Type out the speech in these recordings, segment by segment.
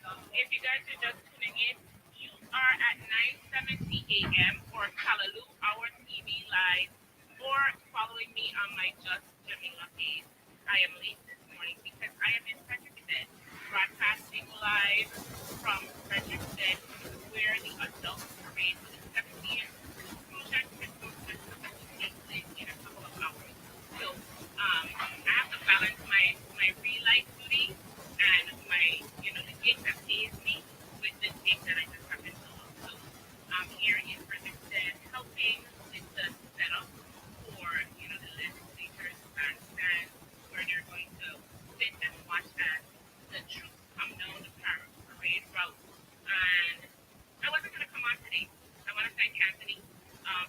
If you guys are just tuning in, you are at 9:70 a.m. or Kalaloo Hour TV Live, or following me on my Just Jamila page. I am late this morning because I am in Frederickson, broadcasting live from Frederickson, where the adult parade for the 70th Crucial Christmas Festival will take place in a couple of hours. So I have to balance my real life duty and the gig that pays me with the gig that I just happen to love. So I'm here in Frederickson helping with the setup for, the legislators and where they're going to sit and watch as the troops come down the parade route. And I wasn't going to come on today. I want to thank Anthony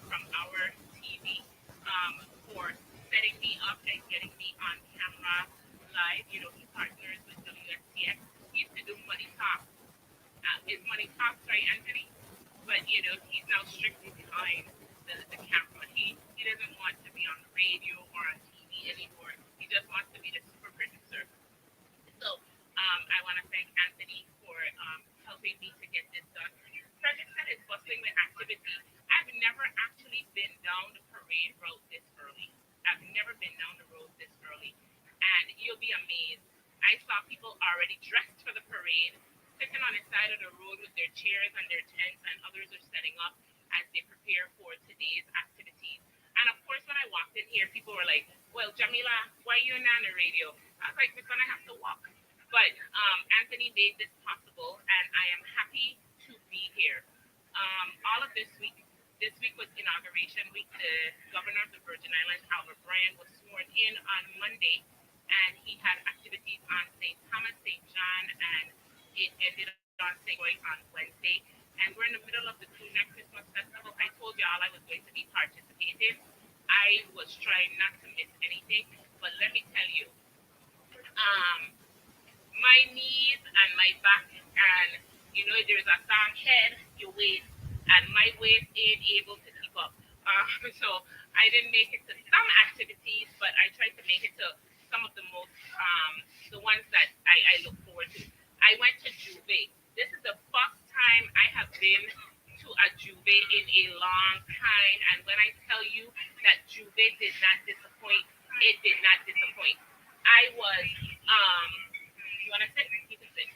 from our TV for setting me up and getting me on camera live. He partners with WSTX. He used to do Money Talk. His Money Talks, right, Anthony? But, he's now strictly behind the camera. He doesn't want to be on the radio or on TV anymore. He just wants to be the super producer. So I want to thank Anthony for helping me to get this done. Frederickson is bustling with activity. I've never actually been down the parade road this early. I've never been down the road this early. And you'll be amazed. I saw people already dressed for the parade, sitting on the side of the road with their chairs and their tents, and others are setting up as they prepare for today's activities. And of course, when I walked in here, people were like, "Well, Jamila, why are you not on the radio?" I was like, "Because I have to walk." But Anthony made this possible, and I am happy to be here. All of this week was inauguration week. The governor of the Virgin Islands, Albert Bryan, was sworn in on Monday, and he had activities on St. Thomas, St. John, and it ended on St. Croix on Wednesday. And we're in the middle of the Crucial Christmas Festival. I told y'all I was going to be participating. I was trying not to miss anything, but let me tell you, um, my knees and my back, and there's a song head, your waist, and my waist ain't able to keep up. So I didn't make it to some activities, but I tried to make it to some of the most, the ones that I look forward to. I went to Juve. This is the first time I have been to a Juve in a long time, and when I tell you that Juve did not disappoint, it did not disappoint. I was, you want to sit? You can sit.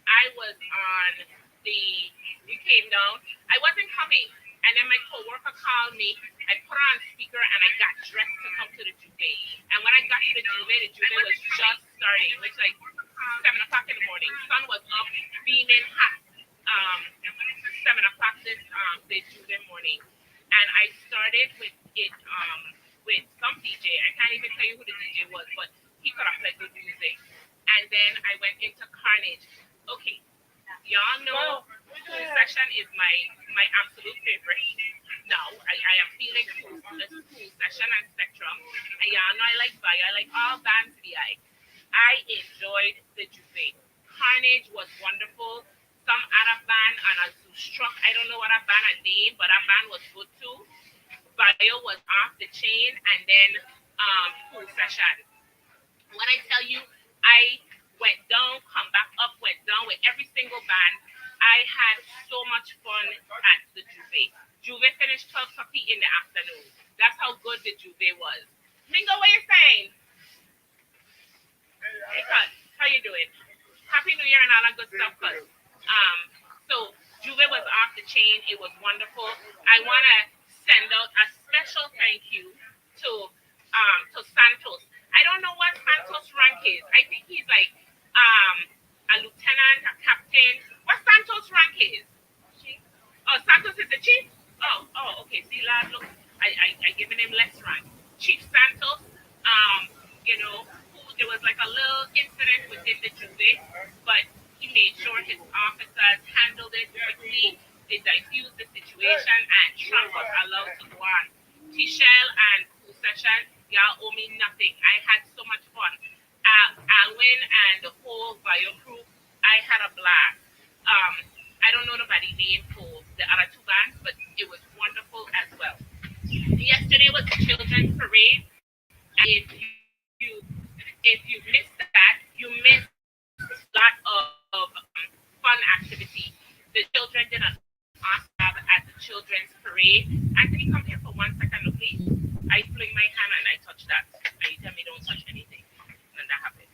I was on we came down. I wasn't coming. And then my coworker called me. I put her on speaker and I got dressed to come to the Juve. And when I got to the Juve was just starting, which like 7 o'clock in the morning. Sun was up, beaming hot. 7 o'clock this Juve morning. And I started with it with some DJ. I can't even tell you who the DJ was, but he could have played good music. And then I went into Carnage. Okay, y'all know Cool Session is my absolute favorite. Now I am feeling Cool Session and Spectrum. And y'all know I like Vi. I like all bands VI. I enjoyed the Juve. Carnage was wonderful. Some other band on a zoo struck. I don't know what a band a name, but a band was good too. Bio was off the chain, and then Cool Session. When I tell you, I went down, come back up, went down with every single band. I had so much fun at the Juve. Juve finished 12:30 in the afternoon. That's how good the Juve was. Mingo, what you saying? Hey, cuz, how you doing? Happy New Year and all that good stuff, cuz. So Juve was off the chain. It was wonderful. I want to send out a special thank you to Santos. I don't know what Santos' rank is. I think he's like a lieutenant, a captain. What Santos' rank is? Oh, Santos is the chief? Okay. See, lad, look, I given him less rank. Chief Santos, there was like a little incident within the Juve, but he made sure his officers handled it quickly. They diffused the situation, and Trump was allowed to go on. Tichelle and Cool Session, y'all owe me nothing. I had so much fun. Alwyn and the whole bio crew, I had a blast. I don't know nobody name for the other two bands, but it was wonderful as well. Yesterday was the children's parade. If you missed that, you missed a lot of fun fun activity. The children did an awesome job at the children's parade. Anthony, come here for 1 second, please. I fling my hand and I touch that. And you tell me don't touch anything. And that happened.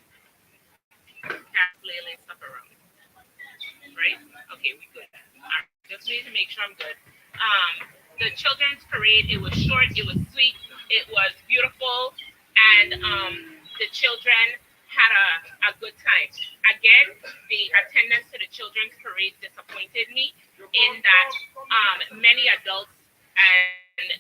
Can't flailing stuff around. Right? Okay, we good. All right. Just need to make sure I'm good. The children's parade, it was short, it was sweet, it was beautiful, and the children had a good time. Again, the attendance to the children's parade disappointed me in that many adults and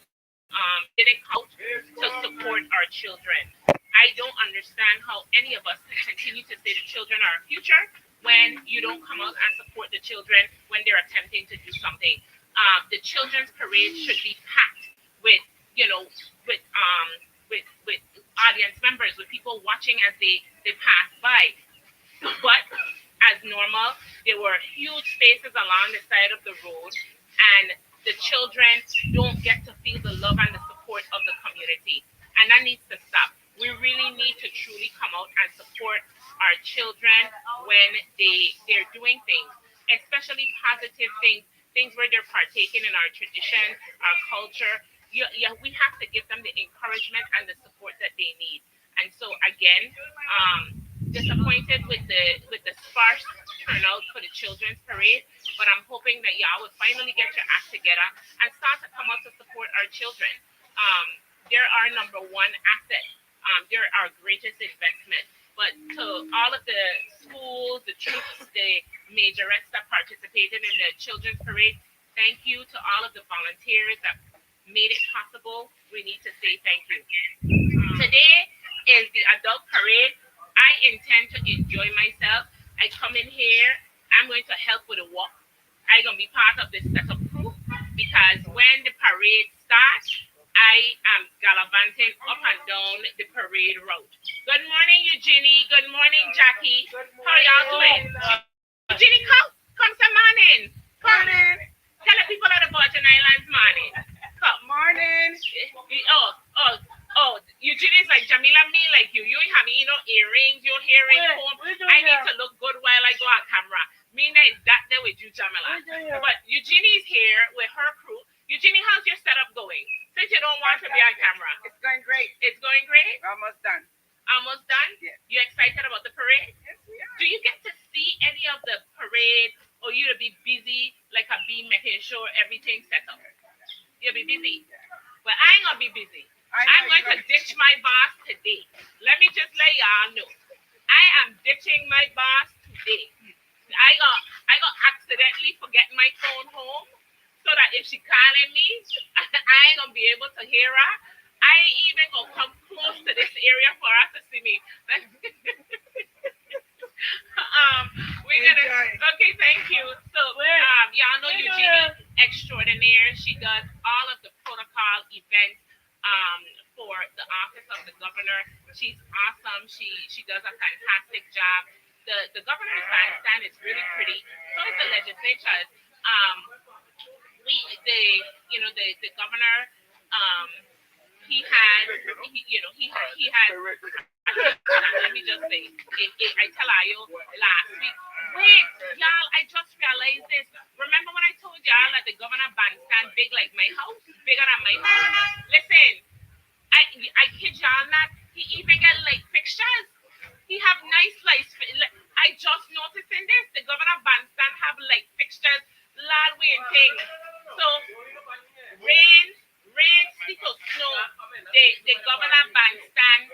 didn't come out to support our children. I don't understand how any of us can continue to say the children are our future when you don't come out and support the children when they're attempting to do something. The children's parade should be packed with, you know, with with audience members, with people watching as they pass by. But as normal, there were huge spaces along the side of the road, and the children don't get to feel the love and the support of the community. And that needs to stop. We really need to truly come out and support our children when they're doing things, especially positive things, things where they're partaking in our tradition, our culture. We have to give them the encouragement and the support that they need. And so again, disappointed with the sparse turnout for the children's parade, but I'm hoping that y'all will finally get your act together and start to come out to support our children. They're our number one asset. They're our greatest investment. But to all of the schools, the troops, the majorettes that participated in the children's parade, thank you to all of the volunteers that made it possible. We need to say thank you. Today is the adult parade. I intend to enjoy myself. I come in here. I'm going to help with the walk. I'm going to be part of the setup crew because when the parade starts, I am gallivanting up and down the parade route. Good morning, Eugenie. Good morning, Jackie. How y'all doing? Eugenie, come some morning. Come. Tell the people of the Virgin Islands morning. Come. Morning. Eugenie's like Jamila, me like you. You have me, earrings, your hearing comb. I need to look good while I go on camera. Me not that there with you, Jamila. But Eugenie's here with her crew. Eugenie, how's your setup going? Since you don't want to be on camera. It's going great. It's going great? Almost done. Almost done? Yes. You excited about the parade? Yes, we are. Do you get to see any of the parade, or you to be busy like a bee making sure everything's set up? You'll be busy. Well, I ain't gonna be busy. I'm going to ditch my boss today. Let me just let y'all know. I am ditching my boss today. I got accidentally forget my phone home, so that if she calling me, I ain't gonna be able to hear her. I ain't even gonna come close to this area for her to see me. We're gonna okay, thank you. So y'all know Eugenie extraordinaire. She does all of the protocol events for the office of the governor. She's awesome. She does a fantastic job. The governor's bandstand is really pretty. So is the legislature. The governor, he has let me just say, I tell you last week. Wait, y'all, I just realized this. Remember when I told y'all that the governor bandstand big like my house, bigger than my house? Listen, I kid y'all not. He even got like fixtures. He have nice lights. I just noticing this. The governor bandstand have like fixtures, lot way things. So rain, sleet or snow, the governor bandstand,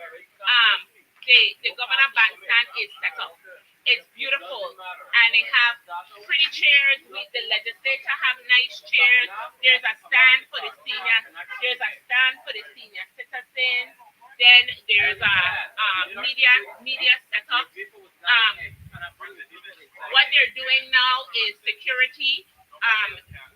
the governor bandstand is set up. It's beautiful, and they have pretty chairs. The legislature have nice chairs. There's a stand for the senior. There's a stand for the senior citizens. Then there's a media setup. What they're doing now is security.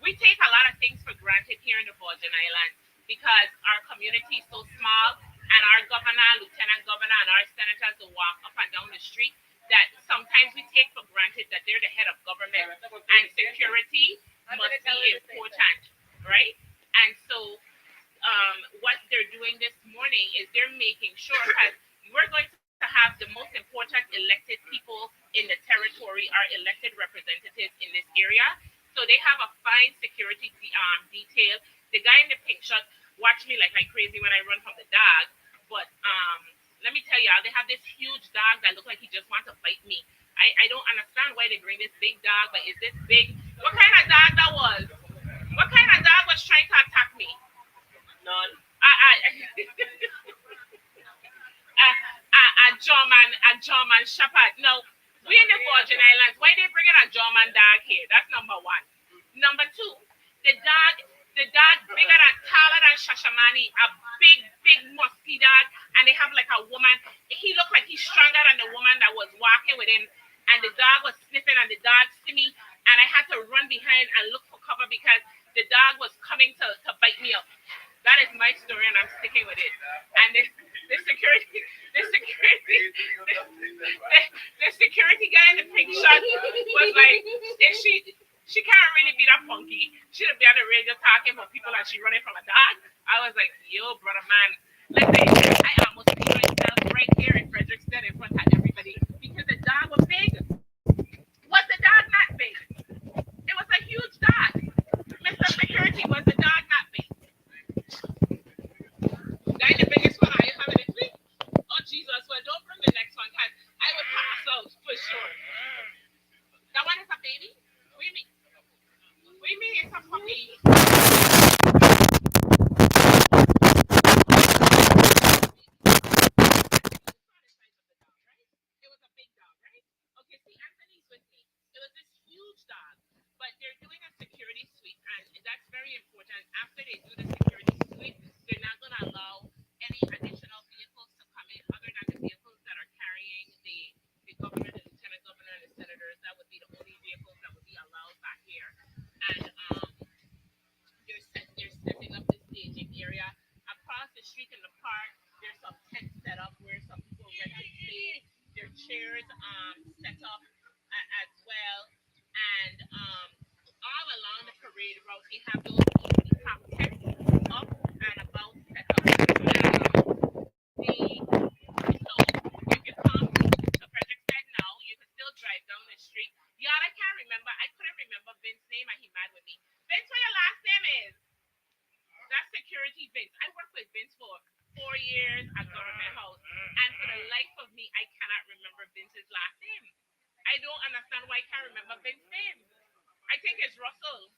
We take a lot of things for granted here in the Virgin Islands because our community is so small, and our governor, lieutenant governor, and our senators will walk up and down the street, that sometimes we take for granted that they're the head of government, and security must be important, right? And so what they're doing this morning is they're making sure, because we're going to have the most important elected people in the territory are elected representatives in this area. So they have a fine security detail. The guy in the pink shirt watched me like I crazy when I run from the dog. But let me tell y'all, they have this huge dog that looked like he just wants to bite me. I don't understand why they bring this big dog, but is this big? What kind of dog that was? What kind of dog was trying to attack me? None. A German Shepherd. No, we in the Virgin Islands. Why they bringing a German dog here? That's number one. Number two, the dog, the dog bigger than taller than Shashamani, a big musky dog, and they have like a woman. He looked like he's stronger than the woman that was walking with him, and the dog was sniffing, and the dog see me, and I had to run behind and look for cover because the dog was coming to bite me up. That is my story, and I'm sticking with it. And the security, the security, the security guy in the pink shirt was like, is she can't really be that funky. She'd be on the radio talking about people and she running from a dog. I was like, yo, brother man, listen, I almost peed myself right here in Fredericksburg in front of everybody because the dog was big. Was the dog not big? It was a huge dog. Mr. Security, was the dog not big? Guy, the biggest one, are you having it quick? Oh, Jesus, well, don't bring the next one because I would pass out for sure. That one is a baby? What do you mean? What do you mean it's a puppy? It was a big dog, right? Okay, see, Anthony's with me. It was this huge dog, but they're doing a security sweep, and that's very important. After they do the security sweep, they're not going to allow any additional vehicles to come in other than the vehicles that are carrying the governor, the lieutenant governor, and the senators. That would be the only vehicles that would be allowed back here. And they're setting up the staging area. Across the street in the park, there's some tents set up where some people rent to stay. Their chairs set up as well. And all along the parade route, they have those easy top tents up and about set up. So if you come to Fredericksburg now, you can still drive down the street. Y'all, I can't remember. I couldn't remember Vince's name and he mad with me. Vince, what your last name is? That's security Vince. I worked with Vince for 4 years at Government House. And for the life of me, I cannot remember Vince's last name. I don't understand why I can't remember Vince's name. I think it's Russell.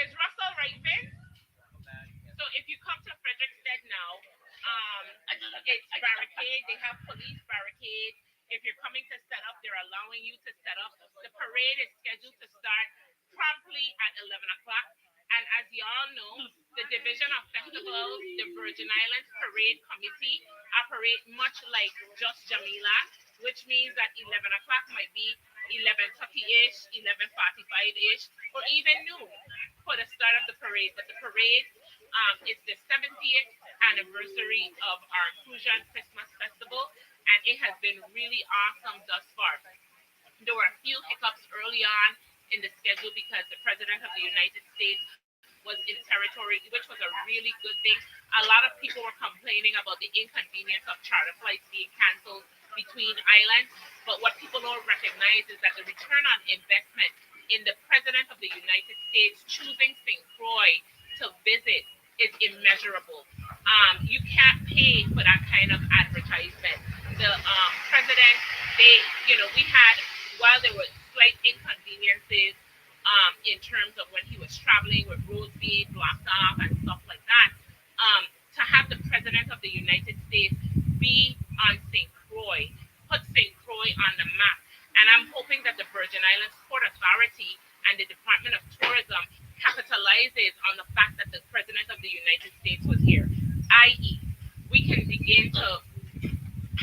Is Russell right, Vince? So if you come to Fredericksburg now, it's barricade. They have police barricades. If you're coming to set up, they're allowing you to set up. The parade is scheduled to start promptly at 11 o'clock. And as you all know, the Division of Festivals, the Virgin Islands Parade Committee, operate much like Just Jamila, which means that 11 o'clock might be 11:30-ish, 11:45-ish, or even noon for the start of the parade. But the parade is the 70th anniversary of our Crucian Christmas Festival, and it has been really awesome thus far. There were a few hiccups early on in the schedule because the President of the United States was in territory, which was a really good thing. A lot of people were complaining about the inconvenience of charter flights being canceled between islands, but what people don't recognize is that the return on investment in the President of the United States choosing St. Croix to visit is immeasurable. You can't pay for that kind of advertisement. The president, we had, while there were slight inconveniences in terms of when he was traveling with roads being blocked off and stuff like that, to have the president of the United States be on St. Croix, put St. Croix on the map. And I'm hoping that the Virgin Islands Port Authority and the Department of Tourism capitalizes on the fact that the president of the United States was here, i.e., we can begin to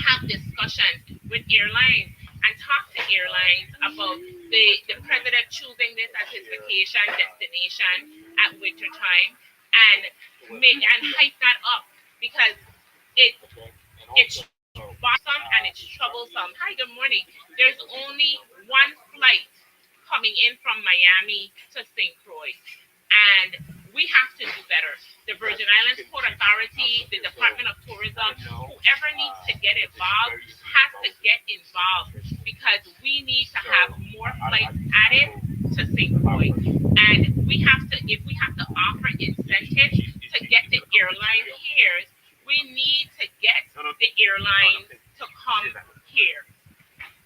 have discussions with airlines and talk to airlines about the president choosing this as his vacation destination at winter time and hype that up because it's bothersome and it's troublesome. Hi, good morning. There's only one flight coming in from Miami to St. Croix, and we have to do better. The Virgin Islands Port Authority, the Department of Tourism, whoever needs to get involved has to get involved because we need to have more flights added to St. Croix. And we have to, if we have to offer incentives to get the airline here, we need to get the airlines to come here.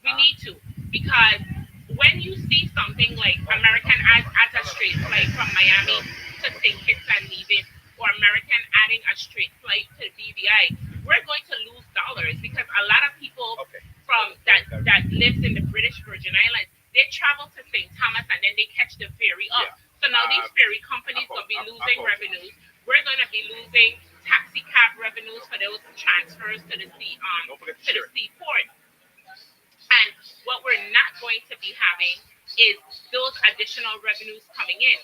We need to, because when you see something like American adds a straight flight from Miami to St. Kitts and Nevis, or American adding a straight flight to BVI, we're going to lose dollars because a lot of people from that lives in the British Virgin Islands, they travel to St. Thomas and then they catch the ferry up. So now these ferry companies gonna be losing revenues. We're gonna be losing taxi cab revenues for those transfers to the seaport. And what we're not going to be having is those additional revenues coming in.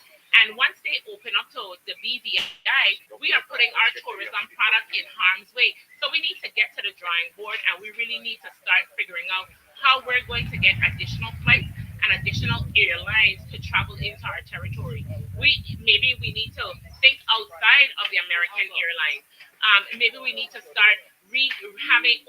And once they open up to the BVI, we are putting our tourism product in harm's way. So we need to get to the drawing board and we really need to start figuring out how we're going to get additional flights and additional airlines to travel into our territory. We need to think outside of the American airlines. Maybe we need to start having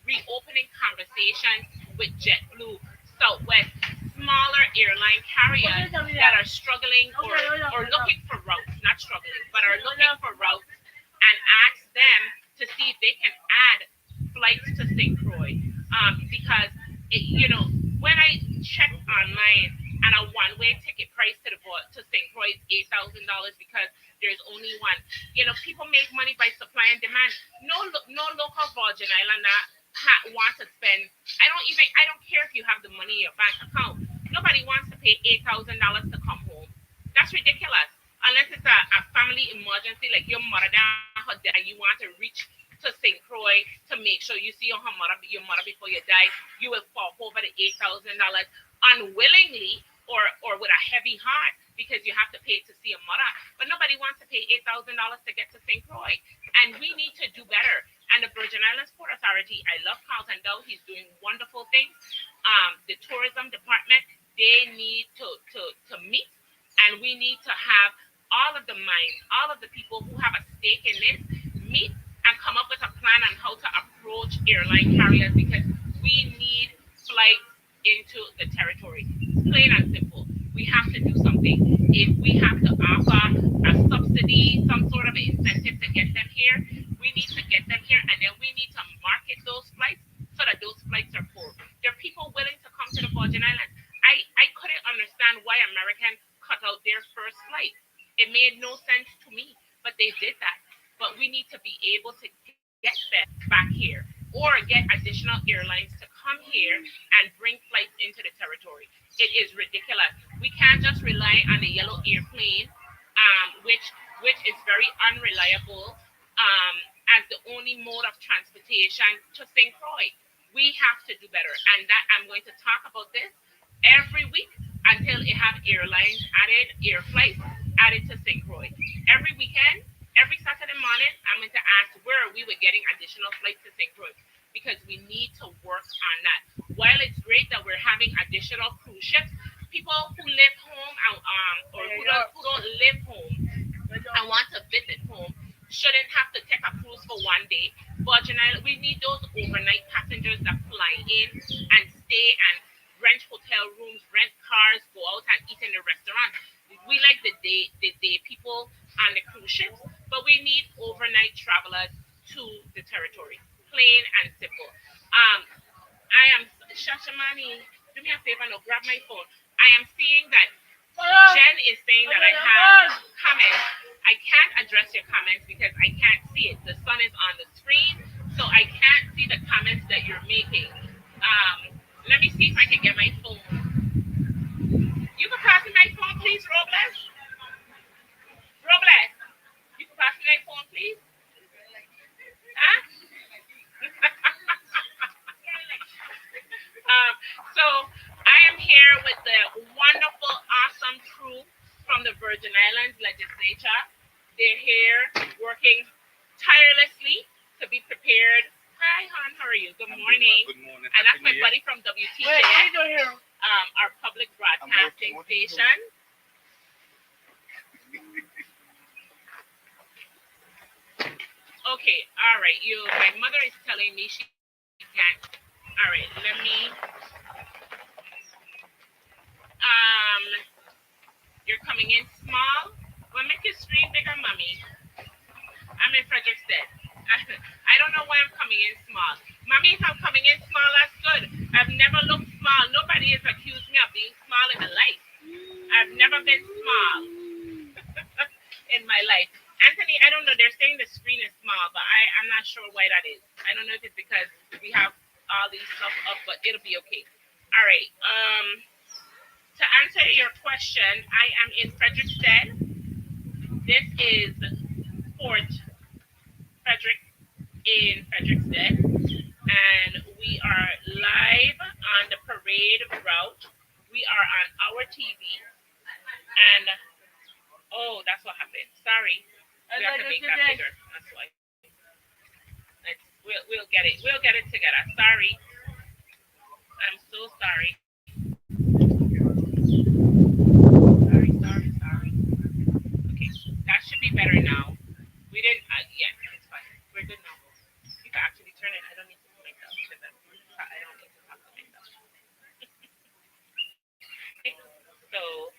reopening conversations with JetBlue, Southwest, smaller airline carriers that are struggling or looking for routes, not struggling, but are looking for routes, and ask them to see if they can add flights to St. Croix. Because, when I checked online and a one-way ticket price to St. Croix is $8,000 because there's only one. People make money by supply and demand. No local Virgin Islander want to spend. I don't care if you have the money in your bank account. Nobody wants to pay $8,000 to come home. That's ridiculous. Unless it's a family emergency, like your mother down her death and you want to reach to St. Croix to make sure you see your mother before you die, you will fall over the $8,000 unwillingly or with a heavy heart because you have to pay to see a mother. But nobody wants to pay $8,000 to get to St. Croix. And we need to do better. And the Virgin Islands Port Authority, I love Carlton Dow. He's doing wonderful things. The tourism department, they need to meet, and we need to have all of the minds, all of the people who have a stake in this meet and come up with a plan on how to approach airline carriers because we need flights into the territory. Plain and simple. We have to do something. If we have to offer a subsidy, some sort of incentive to get them here, we need to get them here and then we need to market those flights so that those flights are full. There are people willing to come to the Virgin Islands. I couldn't understand why American cut out their first flight. It made no sense to me, but they did that. But we need to be able to get them back here or get additional airlines to come here and bring flights into the territory. It is ridiculous. We can't just rely on the yellow airplane, which is very unreliable, as the only mode of transportation to St. Croix. We have to do better, and that I'm going to talk about this every week until it have airlines added, air flights added to St. Croix. Every weekend, every Saturday morning, I'm going to ask where are we with getting additional flights to St. Croix because we need to work on that. While it's great that we're having additional cruise ships, people who live home or who don't live home and want to visit home shouldn't have to take a cruise for one day. Virgin Island, we need those overnight passengers that fly in and stay and rent hotel rooms, rent cars, go out and eat in the restaurant. We like the day people on the cruise ships, but we need overnight travelers to the territory. Plain and simple. I am Shashamani. Do me a favor now, grab my phone. I am seeing that Jen is saying that I have comments. I can't address your comments because I can't see it. The sun is on the screen, so I can't see the comments that you're making. Let me see if I can get my phone. You can pass me my phone, please, Robles. Robles, you can pass me my phone, please. Huh? So I am here with the wonderful, awesome crew from the Virgin Islands Legislature. They're here working tirelessly to be prepared. Hi, hon. How are you? Good morning. Good morning. And that's my buddy from WTJS, our public broadcasting station. Okay, all right. My mother is telling me she can't. All right, let me. Um, you're coming in small. Well, make your screen bigger, mommy. I'm in Frederickstead. I don't know why I'm coming in small. Mommy, if I'm coming in small, that's good. I've never looked small. Nobody has accused me of being small in my life. I've never been small in my life. Anthony, I don't know. They're saying the screen is small, but I'm not sure why that is. I don't know if it's because we have all these stuff up, but it'll be okay. All right. To answer your question, I am in Frederickstead. This is Fort Frederick in Frederickstead, and we are live on the parade route. We are on our TV, and oh, that's what happened. Sorry, we have to make that bigger. That's why. We'll get it. We'll get it together. Sorry, I'm so sorry. Sorry. Okay, that should be better now. We didn't. Yeah, it's fine. We're good now. You can actually turn it. I don't need to make that because I don't need to talk to myself. So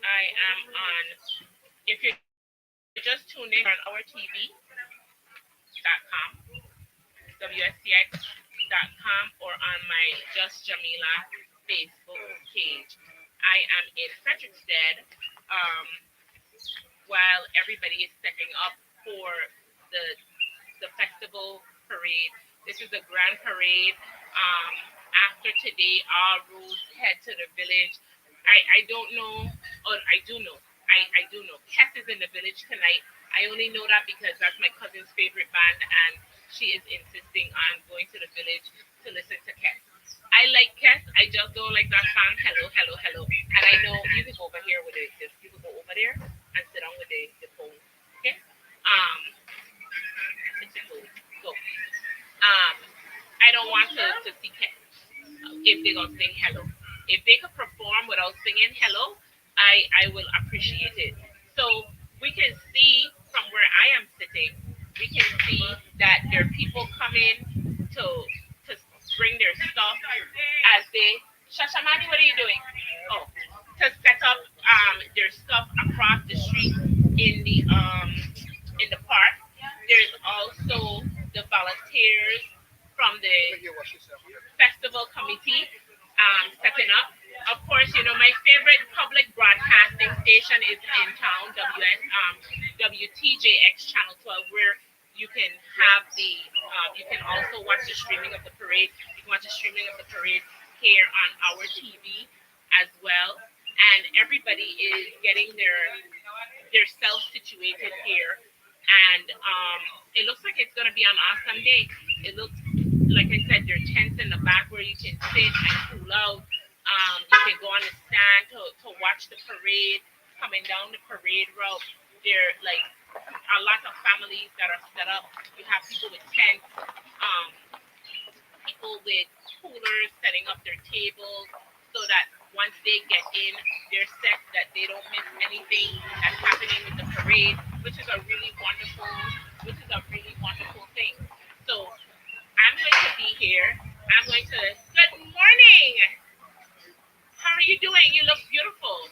I am on. If you're just tuning in on our TV.com, WSTX.com, or on my Just Jamila Facebook page. I am in Frederickstead while everybody is setting up for the the festival parade. This is a grand parade. After today, all roads head to the village. I don't know, or I do know. I do know. Kess is in the village tonight. I only know that because that's my cousin's favorite band, and she is insisting on going to the village to listen to Kess. I like Kess. I just don't like that song, Hello, Hello, Hello. And I know you can go over here with it. You can go over there and sit down with the phone. Okay? It's a go. Go. I don't want to see Kess if they're gonna sing hello. If they could perform without singing hello, I will appreciate it. So we can see from where I am sitting, we can see that there are people coming to bring their stuff as they. Shashamani, what are you doing? Oh, to set up their stuff across the street in the park. There's also the volunteers from the festival committee setting up. Of course, you know my favorite public broadcasting station is in town, WTJX Channel 12, where you can have you can also watch the streaming of the parade. You can watch the streaming of the parade here on our TV as well, and everybody is getting their self situated here, and it looks like it's going to be an awesome day. It looks like I said, there are tents in the back where you can sit and cool out. You can go on the stand to watch the parade coming down the parade route. There are like a lot of families that are set up. You have people with tents, people with coolers setting up their tables so that once they get in, they're set that they don't miss anything that's happening with the parade, which is a really wonderful thing. So I'm going to be here. I'm going to. Good morning. How are you doing? You look beautiful.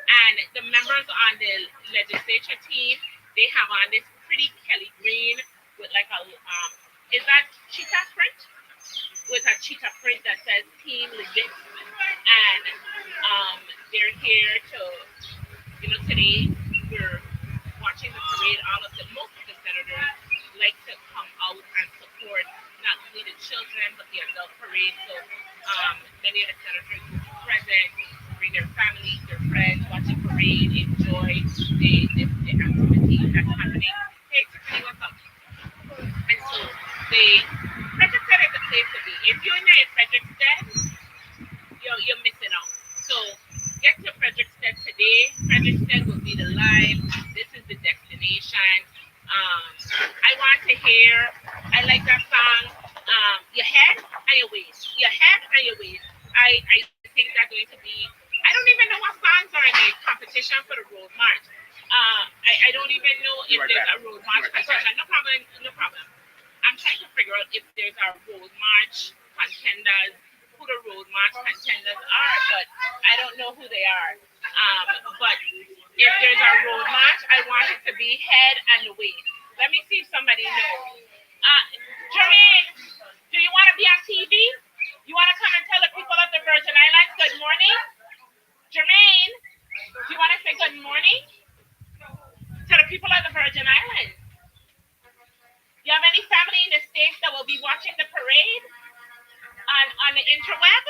And the members on the legislature team, they have on this pretty Kelly green with like a is that cheetah print? With a cheetah print that says Team Legit, and they're here to today we're watching the parade. Most of the senators like to come out and support not only the children but the adult parade. So many of the senators will be present, bring their families, their friends, watch the parade, enjoy the activities that's happening. Hey, Tiffany, what's up? And so Frederickstead is a place to be. If you're not in Frederickstead, you're missing out. So get to Frederickstead today. Frederickstead will be the live. This is the destination. I want to hear. I like that song. Your head and your waist. Your head and your waist. I think that's going to be. I don't even know what songs are in the competition for the road march. I don't even know if there's a road march competition. No problem. I'm trying to figure figure out if there's a road march contenders, who the road march contenders are, but I don't know who they are. But if there's a road march, I want it to be head and waist. Let me see if somebody knows. Jermaine, do you want to be on TV? You want to come and tell the people of the Virgin Islands good morning? Jermaine, do you want to say good morning to the people of the Virgin Islands? You have any family in the States that will be watching the parade on the interweb?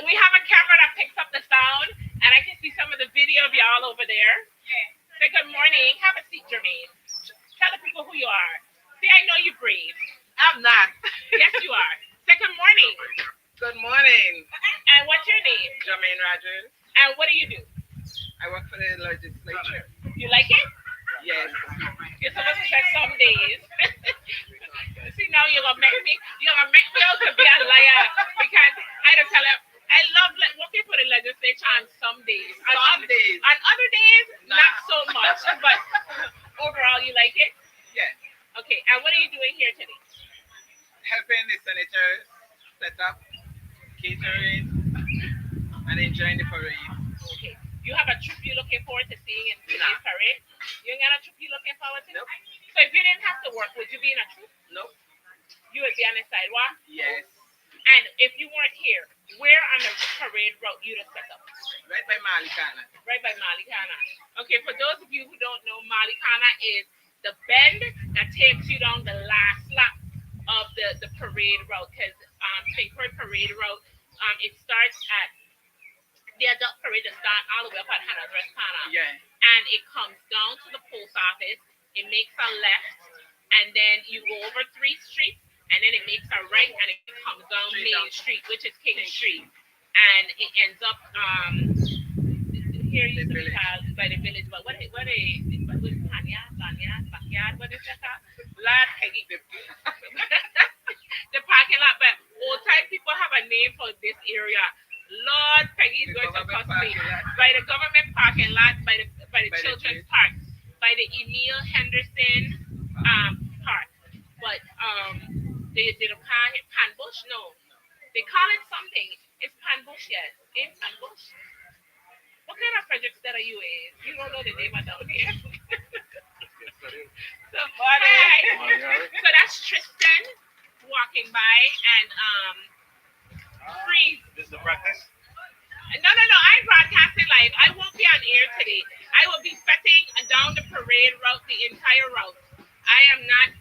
We have a camera that picks up the sound, and I can see some of the video of y'all over there. Say good morning. Have a seat, Jermaine. Tell the people who you are. See, I know you're brave. I'm not. Yes, you are. Say good morning. Good morning. And what's your name? Jamila Rogers. And what do you do? I work for the legislature. You like it? Yes. You're supposed to say some days. See, now you're gonna make me out to be a liar because I don't tell him. I love working for the legislature on some days. Some days. On other days, Nah. not so much. But overall, you like it? Yes. Okay. And what are you doing here today? Helping the senators set up, catering, and enjoying the parade. Okay. You have a trip you're looking forward to seeing in today's parade? You ain't got a trip you're looking forward to? Nope. So if you didn't have to work, would you be in a troop? Nope. You would be on the sidewalk? Yes. And if you weren't here, where on the parade route you'd have set up? Right by Malikana. Right by Malikana. Okay, for those of you who don't know, Malikana is the bend that takes you down the last lap of the parade route. Because St. Croix parade route, it starts at the adult parade that start all the way up at Hannah's Restaurant. Yeah. And it comes down to the post office. It makes a left, and then you go over 3 streets, and then it makes a right, and it comes down Main Street, which is King Street, and it ends up here used to be called by the village, but what is Tanya, backyard, what is that called? Lord Peggy. The parking lot, but old time people have a name for this area. Lord Peggy is going to cost me. By the government parking lot, by the children's park, by the Emil Henderson park. But they don't call it Panbush, no. They call it something. It's Panbush, yes. In Panbush. What kind of Frederickstead are you in? You don't know the name of down here. So, so that's Tristan walking by and Freeze. This is the practice? No. I'm broadcasting live. I won't be on air today. I will be setting down the parade route, the entire route. I am not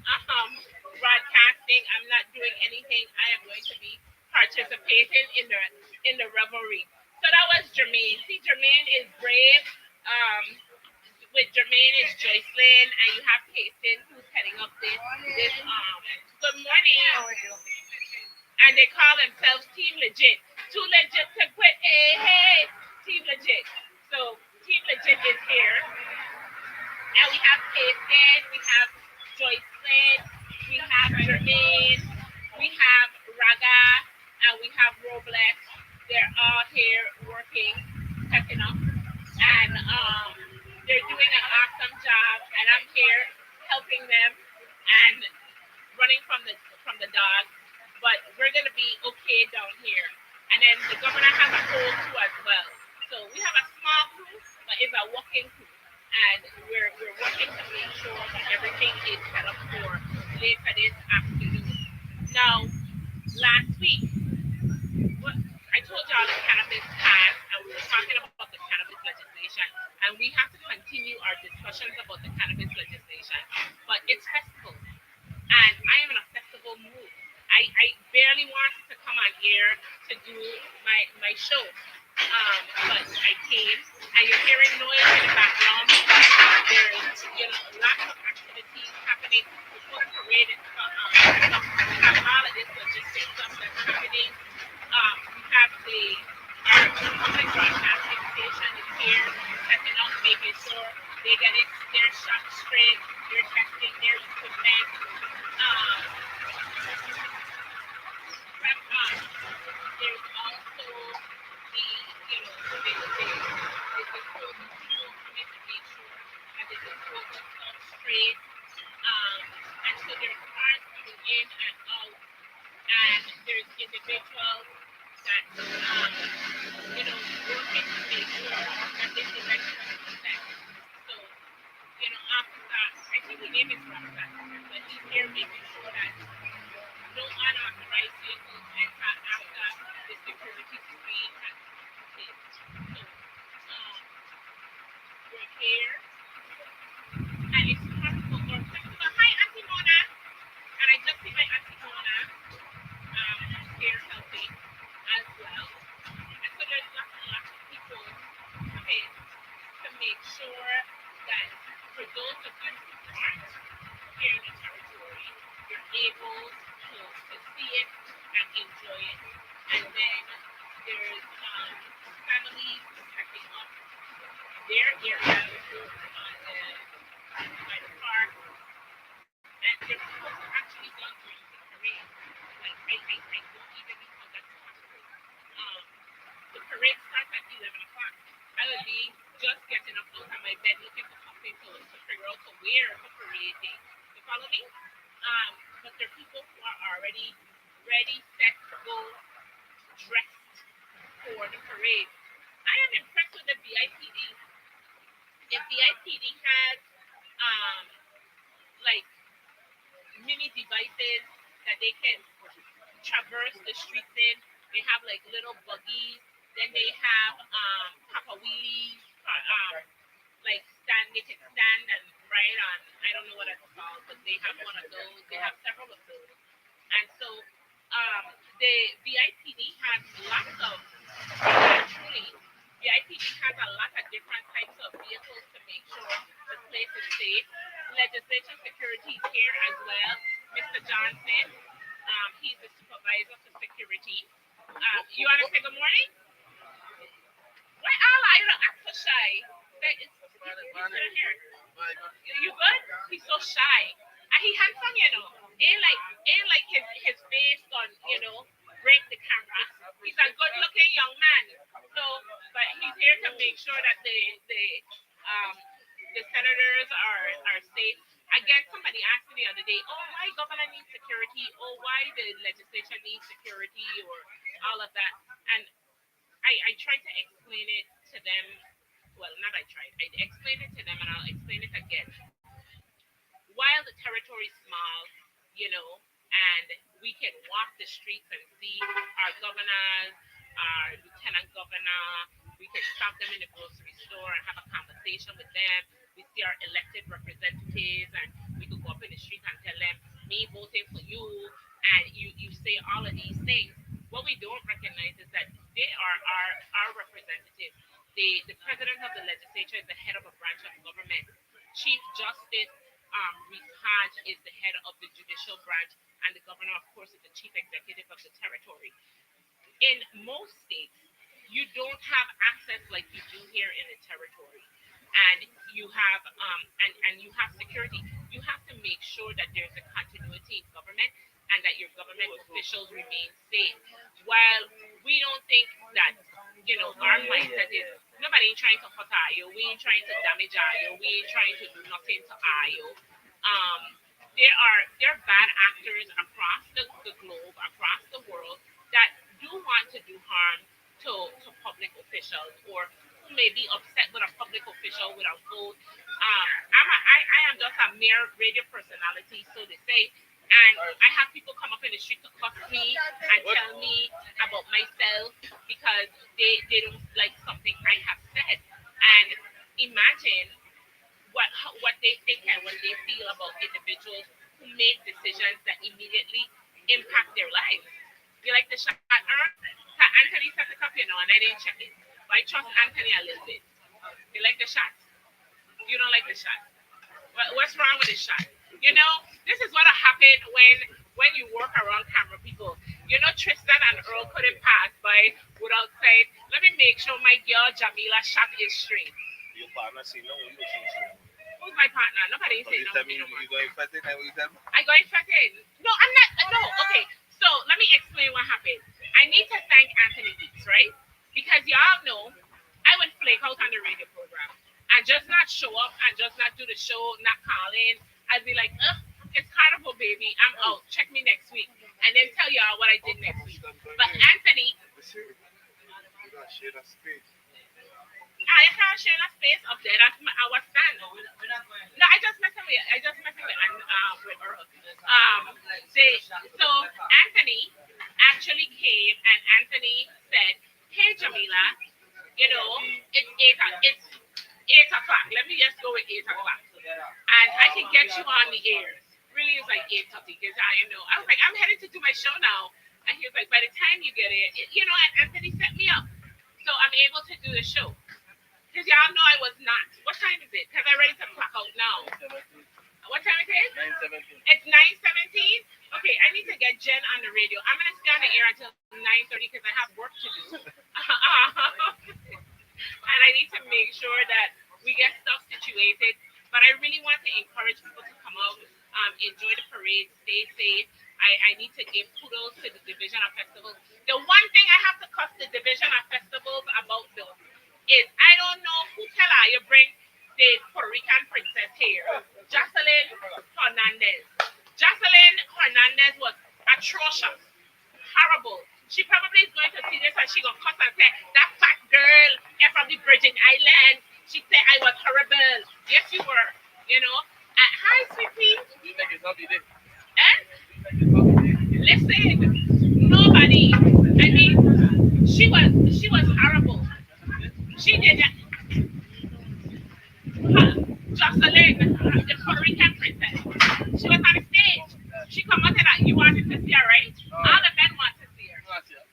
broadcasting. I'm not doing anything. I am going to be participating in the revelry. So that was Jermaine. See, Jermaine is brave. With Jermaine is Joycelyn, and you have Payson who's heading up this. Good morning. How are you? And they call themselves Team Legit. Too legit to quit. Hey, Team Legit. So Team Legit is here. And we have Payson, we have Joycelyn, we have Jermaine, we have Raga, and we have Robles. They're all here working, setting up. And they're doing an awesome job. And I'm here helping them and running from the dog. But we're gonna be okay down here. And then the governor has a whole crew as well. So we have a small crew, but it's a working crew. And we're working to make sure that everything is set up for later this afternoon. Now, last week, I told y'all the cannabis passed, and we were talking about the cannabis legislation, and we have to continue our discussions about the cannabis legislation. But it's festival, and I am in a festival mood. I barely wanted to come on air to do my show, but I came, and you're hearing noise in the background. There is, lots of activities happening before the parade and stuff. We have all of this logistics stuff that's happening. We have our public broadcasting station is here, setting up, making sure they get their shot straight, they're testing their equipment. There's also the, the whole people coming to make sure that This is total substrate. Um, and so there's cars coming in and out, and there's individuals that working to make sure that this event is a success. So, after that, I think his name is Rasta, but he's here making sure that no unauthorized vehicles enter after the security screen has hit. So, we're here, and it's possible for hi, Auntie Mona, and I just see my Auntie Mona, who's here helping as well. And so there's lots and lots of people coming to make sure that for those of you who aren't here in the territory, you're able to see it and enjoy it. And then there's families setting up their areas on by the park, and they're supposed to actually done during the parade. Like I don't even know how that's possible. Um, the parade starts at 11 o'clock. I would be just getting up out of my bed looking for something to figure out to wear for parade day. You follow me? But there are people who are already ready, set, go, dressed for the parade. I am impressed with the VIPD. The VIPD has um, like mini devices that they can traverse the streets in. They have like little buggies. Then they have papa wheelies, like stand. They can stand and ride on. I don't know what it's called, but they have one of those. They have several of those. And so the VIPD has lots of truly. VIPD has a lot of different types of vehicles to make sure the place is safe. Legislation security is here as well. Mr. Johnson, he's the supervisor for security. You want to say good morning? Why Allah, you don't act so shy. He's still here. You good? He's so shy. And he handsome, Ain't like his face gone, break the camera. He's a good looking young man. So, but he's here to make sure that um the senators are safe. Again, somebody asked me the other day, oh, why governor needs security? Oh, why the legislation needs security or all of that. And I tried to explain it to them. Well, not I tried. I explained it to them and I'll explain it again. While the territory is small, and we can walk the streets and see our governors, our lieutenant governor, we can stop them in the grocery store and have a conversation with them. We see our elected representatives and we could go up in the street and tell them, me voting for you, and you say all of these things. What we don't recognize is that they are our representatives. The president of the legislature is the head of a branch of government. Chief Justice Reese Hodge is the head of the judicial branch, and the governor, of course, is the chief executive of the territory. In most states, you don't have access like you do here in the territory, and you have security. You have to make sure that there's a continuity in government and that your government officials remain safe. While we don't think that our mindset is nobody ain't trying to hurt Ayo, we ain't trying to damage Ayo, we ain't trying to do nothing to Ayo. Um, there are bad actors across the globe, across the world that do want to do harm to public officials or who may be upset with a public official with a vote. I am just a mere radio personality, so to say, and I have people come up in the street to cuss me and tell me about myself because they don't like something I have said. And imagine what they think and what they feel about individuals who make decisions that immediately impact their lives. You like the shot, Anthony set the cup, and I didn't check it. But I trust Anthony a little bit. You like the shot? You don't like the shot. What's wrong with the shot? This is what happened when you work around camera people. Tristan and Earl couldn't pass by without saying, let me make sure my girl Jamila shot is straight. Your partner say no, you say so. Who's my partner? Nobody But say you no tell to me me no more. you going first and we tell me. I go in. No, I'm not. No, okay. So let me explain what happened. I need to thank Anthony Weeks, right? Because y'all know I would flake out on the radio program. And and just not show up and just not do the show, not call in. I'd be like, ugh, it's carnival, baby. I'm out. Check me next week, and then tell y'all what I did next week. But Anthony, I can't share that space up there. That's our stand. No, I just messing with with Earl. So Anthony actually came and Anthony said, "Hey Jamila, it's 8 o'clock. Let me just go with 8 o'clock, and I can get you on the air." Really, it was like 8:30 because I know. I was like, "I'm headed to do my show now," and he was like, "By the time you get and Anthony set me up, so I'm able to do the show." Because y'all know I was not. What time is it? Because I'm ready to clock out now. What time is it? 9:17. It's 9:17. Okay, I need to get Jen on the radio. I'm gonna stay on the air until 9:30 because I have work to do. And I need to make sure that we get stuff situated. But I really want to encourage people to come out, enjoy the parade, stay safe. I need to give kudos to the Division of Festivals. The one thing I have to cuss the Division of Festivals about though is I don't know who tell her you bring the Puerto Rican princess here, Jocelyn Hernandez. Jocelyn Hernandez was atrocious, horrible. She probably is going to see this and she gonna cuss and say that fat girl from the Virgin Islands. She said I was horrible. Yes, you were. Hi, sweet pea. You make it up, you did. Eh? Listen, nobody. I mean, she was horrible. She did that. Jocelyn, the Puerto Rican princess. She was on the stage. She commented that you wanted to see her, right? All the men want to see her.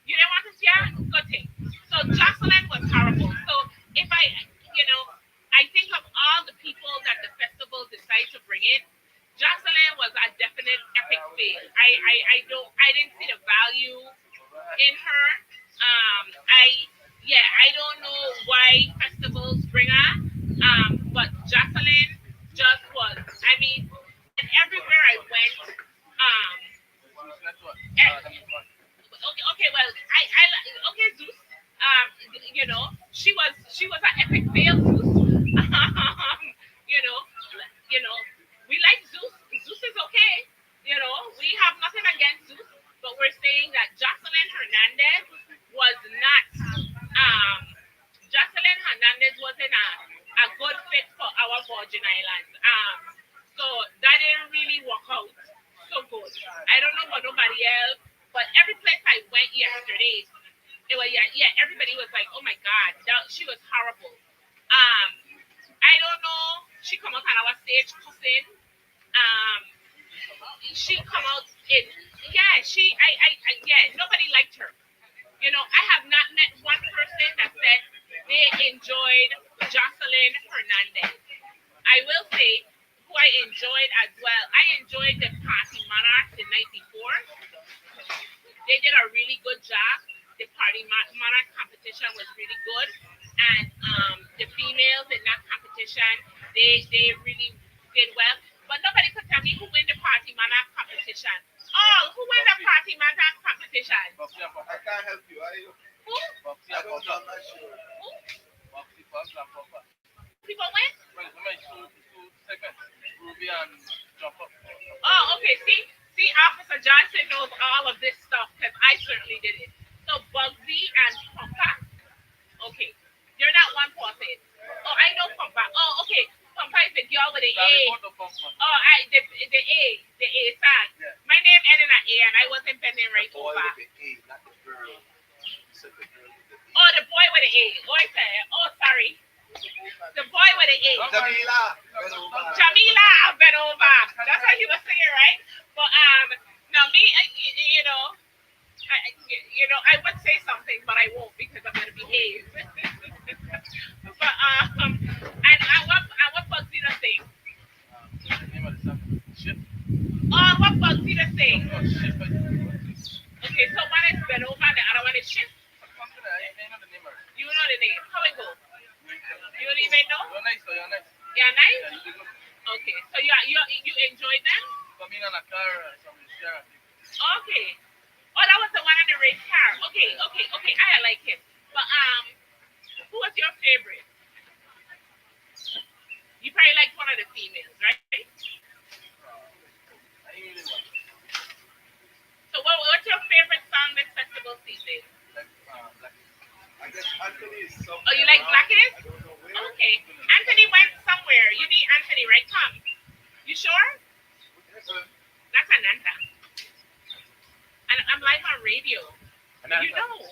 You didn't want to see her? Good thing. So Jocelyn was horrible. So if I think of all the people that the festival decided to bring in, Jocelyn was a definite epic fail. I didn't see the value in her. I don't know why festivals bring her. But Jocelyn just was. I mean, and everywhere I went, okay, well, okay, Zeus. She was an epic fail, Zeus. You know, you know, we like Zeus. Zeus is okay. We have nothing against Zeus, but we're saying that Jocelyn Hernandez was not. Um, Jocelyn Hernandez wasn't a good fit for our Virgin Islands. So that didn't really work out so good. I don't know about nobody else, but every place I went yesterday, it was everybody was like, "Oh my God, she was horrible." Um, I don't know. She come out on our stage cussing. Um, she come out in nobody liked her. I have not met one person that said they enjoyed Jocelyn Hernandez. I will say who I enjoyed as well. I enjoyed the Party Monarch the night before. They did a really good job. The Party Monarch competition was really good, and the females in that competition they really did well. But nobody could tell me who win the Party Monarch competition. Oh, who win the Party Monarch competition? I can't help you. Who? I don't know. I'm not sure. Who? Who people win? Ruby and Jump Up. Oh, okay. See, Officer Johnson knows all of this stuff because I certainly did it. So Bugsy and Pumpa. Okay, you're not one person. Oh, I know Pumpa. Oh, okay. Pumpa is the girl with the A. Oh, the A side. Yeah. My name ended in an A, and I wasn't bending right Boy over. with the A, not the girl. You said the girl with the A. Oh, the boy with the A. Oh, I said. Oh, sorry. The boy with the A. Jamila. Jamila bent over. That's what he was saying, right? But now me, I would say something, but I won't because I'm gonna behave. But and what Bugsy to sing? Ship. Oh, what Bugsy to sing? Oh, ship. Okay, so one is bent over, and the other one is shift. I know the name already. You know the name. How it go? You don't even know? You're nice, though. You're nice. Yeah, Yeah, nice. you did good. Okay, so you enjoyed them? Come in on a car, some share. Okay. Oh, that was the one in the red car. Okay. I like it. But who was your favorite? You probably liked one of the females, right? I ain't really like So what's your favorite song this festival season? black. I guess Anthony is Oh, somewhere you like around. Blackest? I don't know where. Okay. Anthony went somewhere. You need Anthony, right? Come. You sure? Yes, sir. That's Ananta. And I'm live on radio. And You that's know.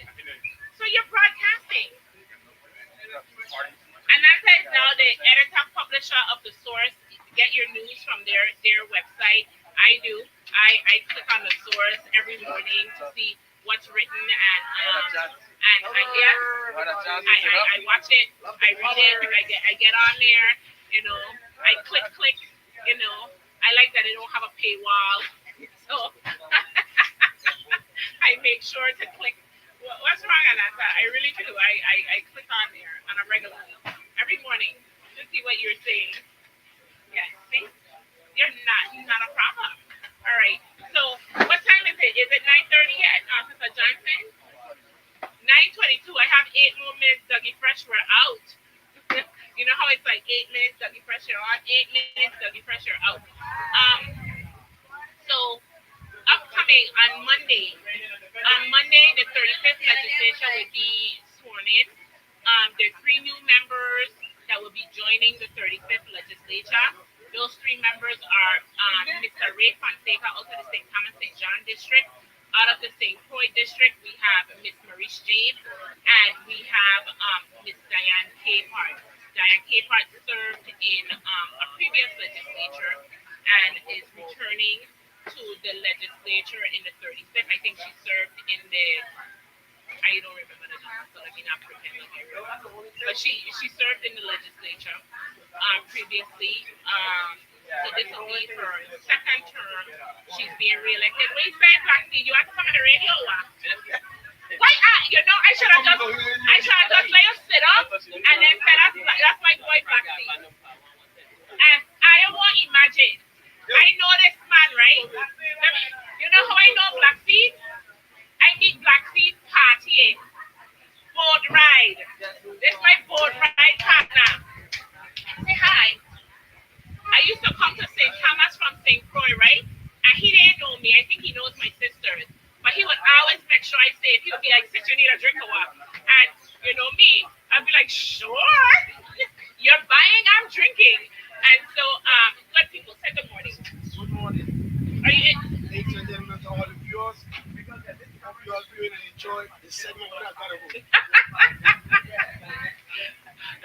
happy New So you're broadcasting. Year. Party. Ananta is now the editor publisher of the source. Get your news from their website. I do. I click on the source every morning to see what's written What a chance. and yeah. What a chance to sit I up. watch it, I read it, I get on there, you know, I click, you know. I like that they don't have a paywall, so I make sure to click. What's wrong on that? I really do. I click on there on a regular every morning to see what you're saying. Yeah, see, you're not a problem. All right. So what time is it? Is it 9:30 yet, Officer Johnson? 9:22. I have 8 more minutes. Dougie Fresh, we're out. You know how it's like 8 minutes, Dougie Fresh, you're on. 8 minutes, Dougie Fresh, you're out. So upcoming on Monday, the 35th legislature will be sworn in. There's 3 new members that will be joining the 35th legislature. Those 3 members are Mr. Ray Fonseca out of the St. Thomas St. John district. Out of the St. Croix district, we have Miss Maurice James and we have Miss Diane Capehart. Diane Capehart served in a previous legislature and is returning to the legislature in the 35th. I think she served in the I don't remember the number, so let me not pretend like I remember. But she served in the legislature previously. So this will be her second term. She's being reelected. What you saying, Black Sea? You have to come on the radio? Why? You know, I should have just let you sit up and then say that's my boy Black Sea. And I won't imagine. I know this man, right? You know how I know Black Sea? I meet Black Sea partying, boat ride. This is my boat ride partner. Say hi. I used to come to St. Thomas from St. Croix, right? And he didn't know me. I think he knows my sisters. But he would always make sure I stay. He would be like, "Sis, you need a drink or what?" And you know me, I'd be like, "Sure." You're buying, I'm drinking. And so, good people, say good morning. Good morning. Are you Ladies and gentlemen, to all the viewers. Hope you all viewing and enjoy this segment when I gotta go.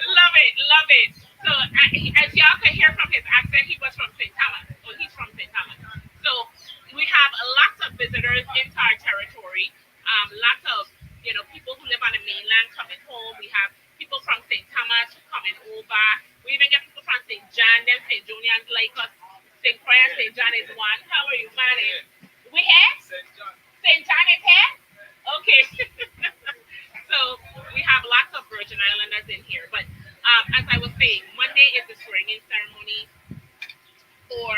Love it, love it. So as y'all can hear from his accent, he was from St. Thomas. Oh, he's from St. Thomas. So we have lots of visitors into our territory. Lots of people who live on the mainland coming home. We have people from St. Thomas coming over. We even get people from St. John. Then St. Jonians like us. St. Croix and St. John is one. How are you, man? We here? St. John. St. John is here? Okay. So we have lots of Virgin Islanders in here. But as I was saying, Monday is the swearing in ceremony for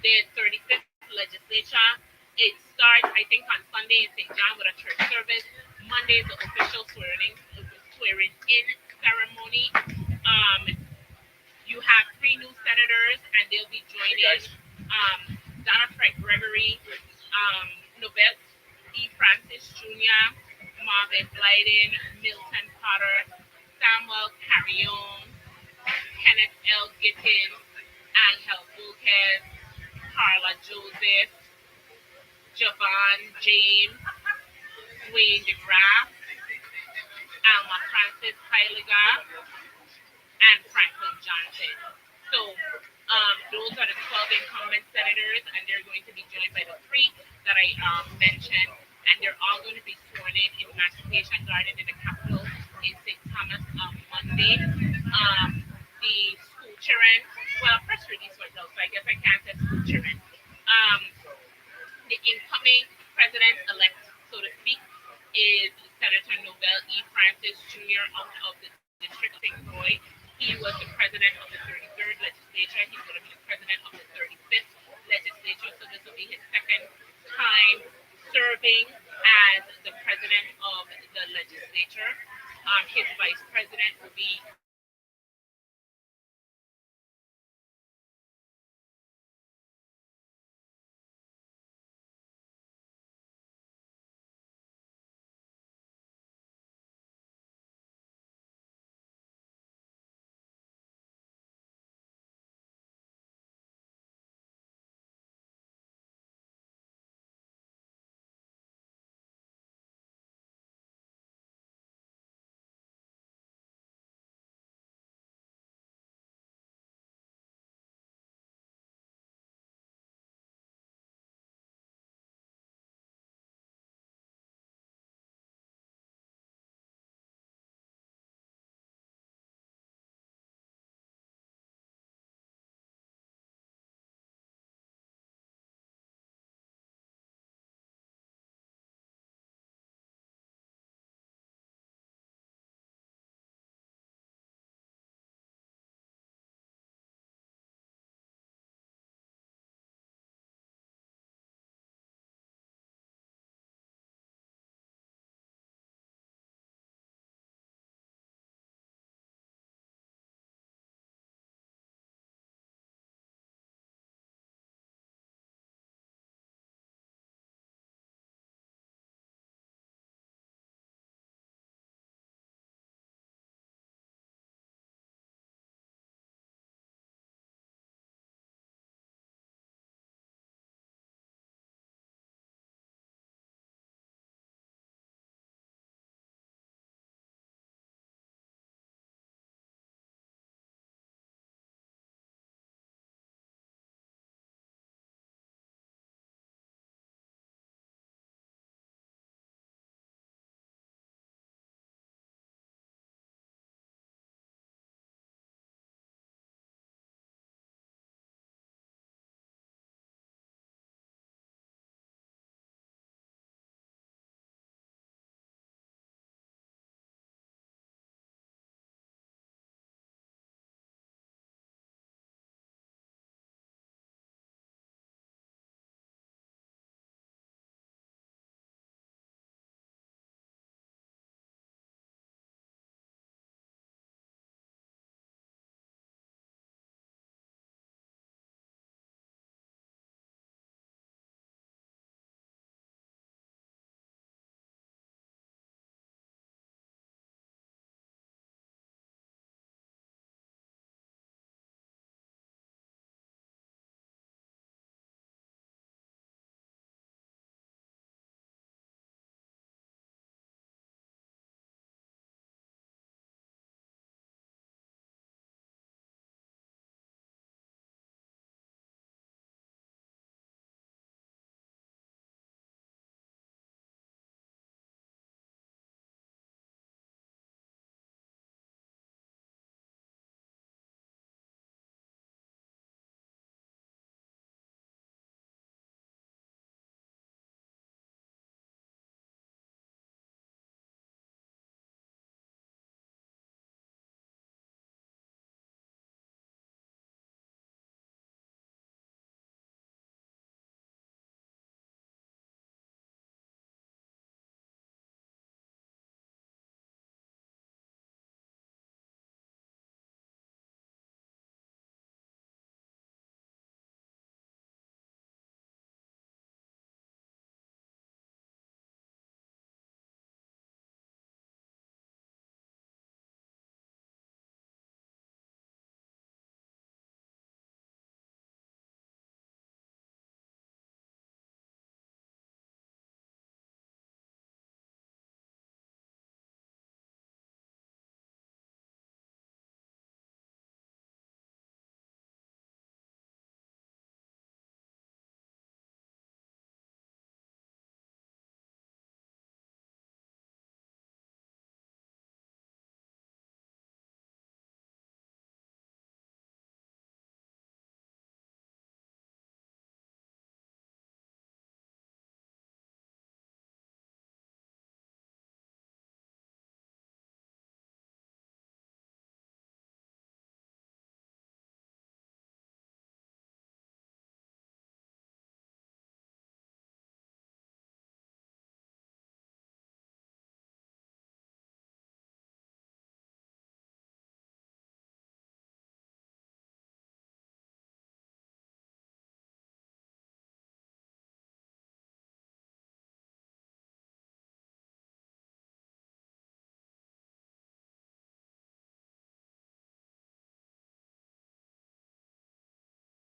the 35th legislature. It starts, I think, on Sunday in St. John with a church service. Monday is the official swearing in ceremony. You have 3 new senators, and they'll be joining Donna Fred Gregory, Novell E. Francis Jr., Marvin Blyden, Milton Potter, Samuel Carrion, Kenneth L. Gittins, Angel Volquez, Carla Joseph, Javon James, Wayne DeGraff, Alma Francis Heiliger, and Franklin Johnson. So those are the 12 incumbent senators, and they're going to be joined by the 3 that I mentioned, and they're all going to be sworn in Emancipation Garden in the Capitol in St. Thomas on Monday. The school children, well, press release went out, so I guess I can't say school children. The incoming president-elect, so to speak, is Senator Novell E. Francis Jr. out of the District St. Croix. He was the president of the 33rd Legislature